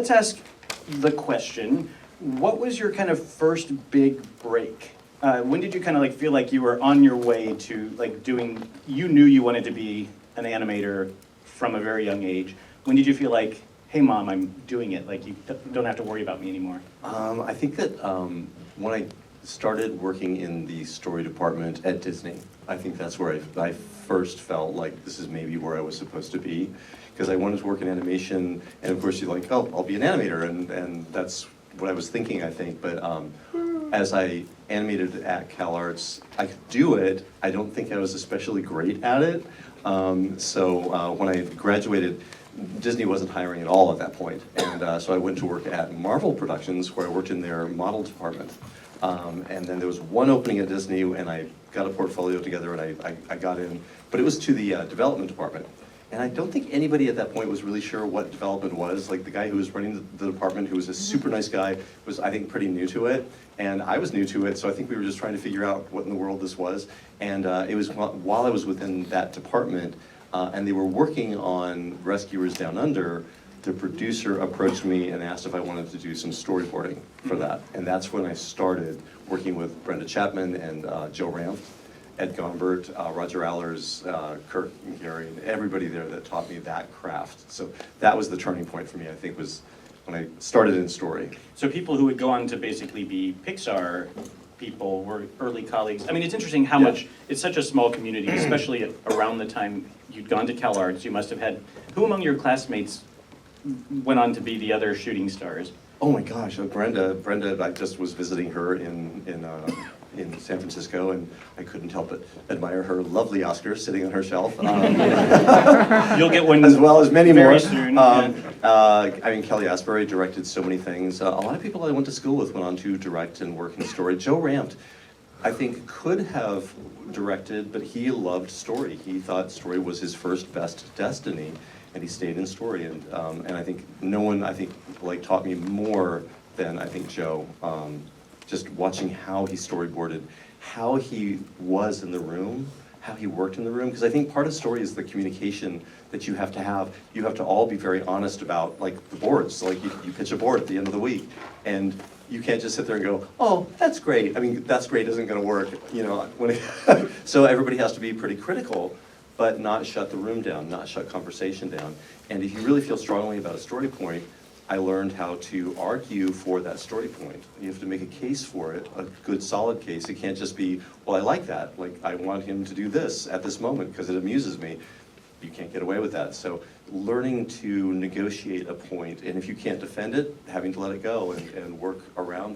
let's ask the question, what was your kind of first big break? When did you kind of like feel like you were on your way to like doing, you knew you wanted to be an animator from a very young age. When did you feel like, hey mom, I'm doing it, like you don't have to worry about me anymore? I think that when I started working in the story department at Disney, I think that's where I first felt like this is maybe where I was supposed to be, because I wanted to work in animation, and of course you're like, oh, I'll be an animator, and that's what I was thinking, I think, but as I animated at CalArts, I could do it. I don't think I was especially great at it, so when I graduated, Disney wasn't hiring at all at that point, and so I went to work at Marvel Productions, where I worked in their model department. And then there was one opening at Disney, and I got a portfolio together, and I got in, but it was to the development department. And I don't think anybody at that point was really sure what development was. Like the guy who was running the department, who was a super nice guy, was, I think, pretty new to it. And I was new to it, so I think we were just trying to figure out what in the world this was. And it was while I was within that department, and they were working on Rescuers Down Under, the producer approached me and asked if I wanted to do some storyboarding for that. And that's when I started working with Brenda Chapman and Joe Ranft, Ed Gombert, Roger Allers, Kirk and Gary, and everybody there that taught me that craft. So that was the turning point for me, I think, was when I started in story. So people who would go on to basically be Pixar people were early colleagues. I mean, it's interesting how much, it's such a small community, especially around the time you'd gone to CalArts. You must have had, who among your classmates went on to be the other shooting stars? Oh my gosh, Brenda, I just was visiting her in San Francisco, and I couldn't help but admire her lovely Oscar sitting on her shelf. You'll get one as well as many very more. soon. I mean, Kelly Asbury directed so many things. A lot of people I went to school with went on to direct and work in story. Joe Ranft, I think, could have directed, but he loved story. He thought story was his first best destiny, and he stayed in story. And I think no one, like taught me more than I think Joe. Just watching how he storyboarded, how he was in the room, how he worked in the room, because I think part of story is the communication that you have to have. You have to all be very honest about, like, the boards. Like, you pitch a board at the end of the week, and you can't just sit there and go, oh, that's great. I mean, that's great isn't gonna work, you know. So everybody has to be pretty critical, but not shut the room down, not shut conversation down. And if you really feel strongly about a story point, I learned how to argue for that story point. You have to make a case for it, a good solid case. It can't just be, well, I like that. Like, I want him to do this at this moment because it amuses me. You can't get away with that. So learning to negotiate a point, and if you can't defend it, having to let it go and work around